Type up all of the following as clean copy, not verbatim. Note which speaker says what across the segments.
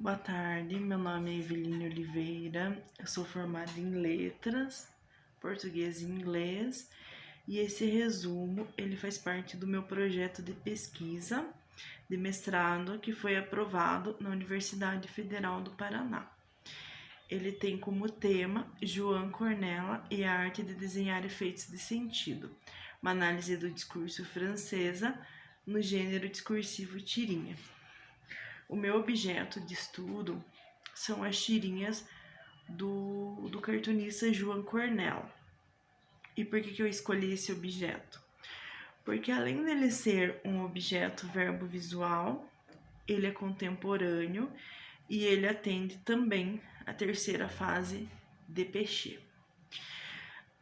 Speaker 1: Boa tarde, meu nome é Eveline Oliveira, eu sou formada em Letras, Português e Inglês, e esse resumo ele faz parte do meu projeto de pesquisa de mestrado que foi aprovado na Universidade Federal do Paraná. Ele tem como tema Joan Cornella e a arte de desenhar efeitos de sentido, uma análise do discurso francesa no gênero discursivo tirinha. O meu objeto de estudo são as tirinhas do cartunista Joan Cornella. E por que eu escolhi esse objeto? Porque além dele ser um objeto verbo-visual, ele é contemporâneo e ele atende também a terceira fase de Péchet.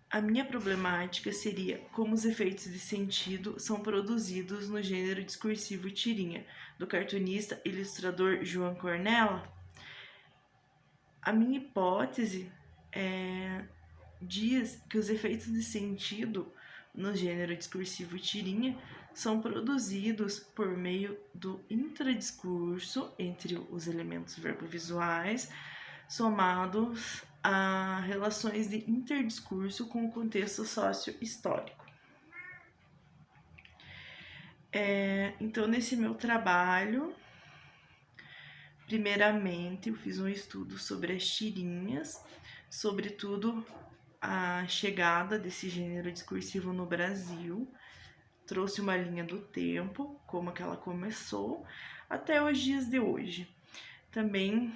Speaker 1: A minha problemática seria como os efeitos de sentido são produzidos no gênero discursivo tirinha, do cartunista e ilustrador Joan Cornella. A minha hipótese diz que os efeitos de sentido no gênero discursivo tirinha são produzidos por meio do intradiscurso entre os elementos verbovisuais, somados a relações de interdiscurso com o contexto sócio-histórico. Então, nesse meu trabalho, primeiramente, eu fiz um estudo sobre as tirinhas, sobretudo a chegada desse gênero discursivo no Brasil, trouxe uma linha do tempo, como que ela começou, até os dias de hoje. Também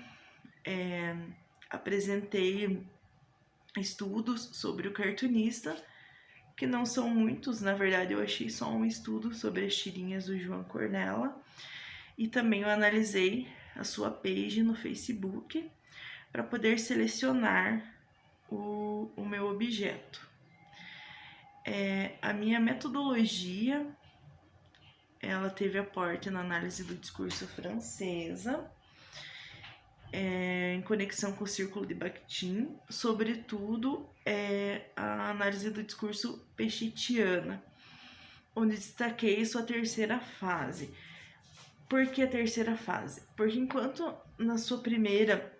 Speaker 1: apresentei estudos sobre o cartunista, que não são muitos, na verdade eu achei só um estudo sobre as tirinhas do Joan Cornella, e também eu analisei a sua page no Facebook para poder selecionar o meu objeto. A minha metodologia, ela teve aporte na análise do discurso francesa, em conexão com o círculo de Bakhtin, sobretudo a análise do discurso péchetiana, onde destaquei sua terceira fase. Por que a terceira fase? Porque enquanto na sua primeira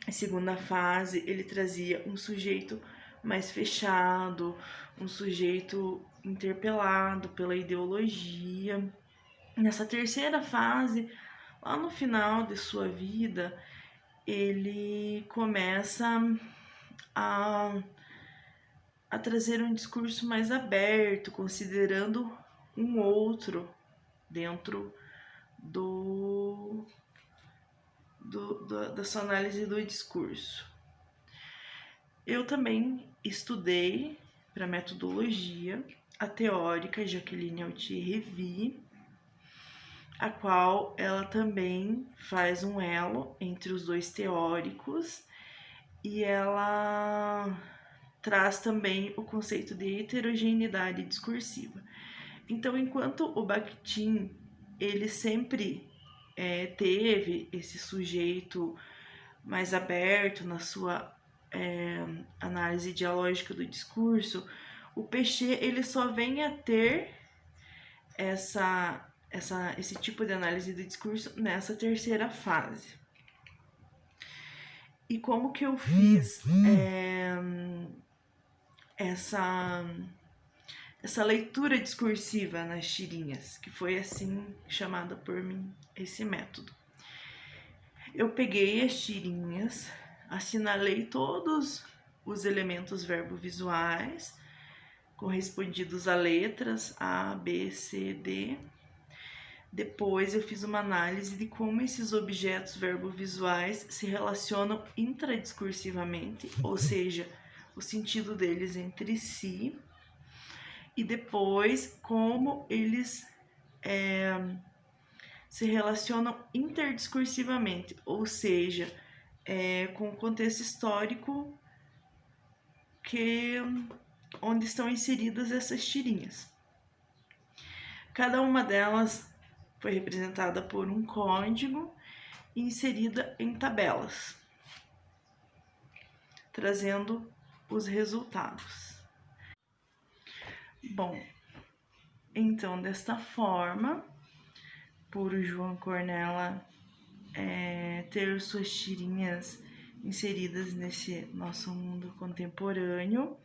Speaker 1: e segunda fase ele trazia um sujeito mais fechado, um sujeito interpelado pela ideologia, nessa terceira fase, lá no final de sua vida, ele começa a trazer um discurso mais aberto, considerando um outro dentro da sua análise do discurso. Eu também estudei para metodologia a teórica Jacqueline Altier-Révy, a qual ela também faz um elo entre os dois teóricos, e ela traz também o conceito de heterogeneidade discursiva. Então, enquanto o Bakhtin ele sempre teve esse sujeito mais aberto na sua análise dialógica do discurso, o Péchet ele só vem a ter esse tipo de análise do discurso nessa terceira fase. E como que eu fiz essa leitura discursiva nas tirinhas, que foi assim chamada por mim esse método? Eu peguei as tirinhas, assinalei todos os elementos verbovisuais correspondidos a letras A, B, C, D. Depois eu fiz uma análise de como esses objetos verbovisuais se relacionam intradiscursivamente, ou seja, o sentido deles entre si, e depois como eles se relacionam interdiscursivamente, ou seja, com o contexto histórico onde estão inseridas essas tirinhas. Cada uma delas foi representada por um código e inserida em tabelas, trazendo os resultados. Bom, então desta forma, por Joan Cornella ter suas tirinhas inseridas nesse nosso mundo contemporâneo.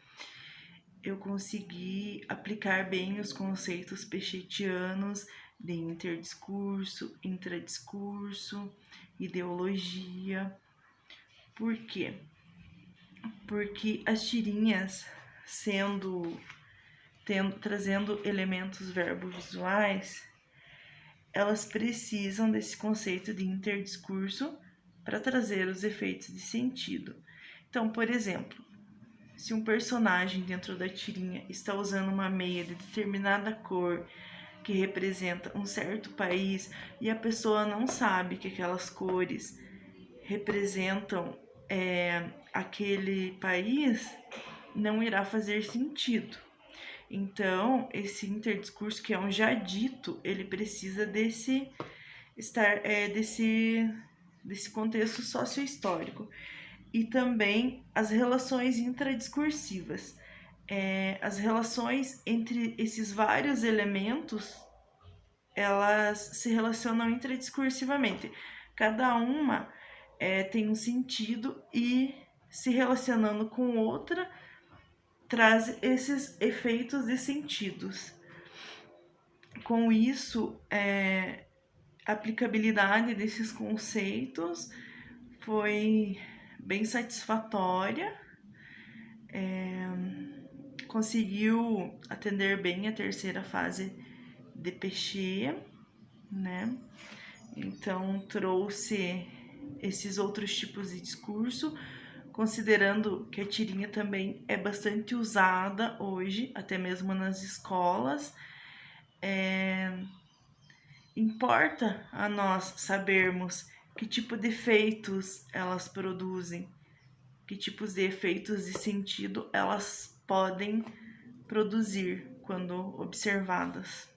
Speaker 1: Eu consegui aplicar bem os conceitos pechetianos de interdiscurso, intradiscurso, ideologia. Por quê? Porque as tirinhas, trazendo elementos verbovisuais, elas precisam desse conceito de interdiscurso para trazer os efeitos de sentido. Então, por exemplo, se um personagem dentro da tirinha está usando uma meia de determinada cor que representa um certo país e a pessoa não sabe que aquelas cores representam aquele país, não irá fazer sentido. Então, esse interdiscurso, que é um já dito, ele precisa desse contexto sociohistórico. E também as relações intradiscursivas. As relações entre esses vários elementos, elas se relacionam intradiscursivamente. Cada uma tem um sentido e, se relacionando com outra, traz esses efeitos de sentidos. Com isso, a aplicabilidade desses conceitos foi bem satisfatória, conseguiu atender bem a terceira fase de Péchet, né? Então trouxe esses outros tipos de discurso, considerando que a tirinha também é bastante usada hoje, até mesmo nas escolas. Importa a nós sabermos que tipo de efeitos elas produzem, que tipos de efeitos de sentido elas podem produzir quando observadas.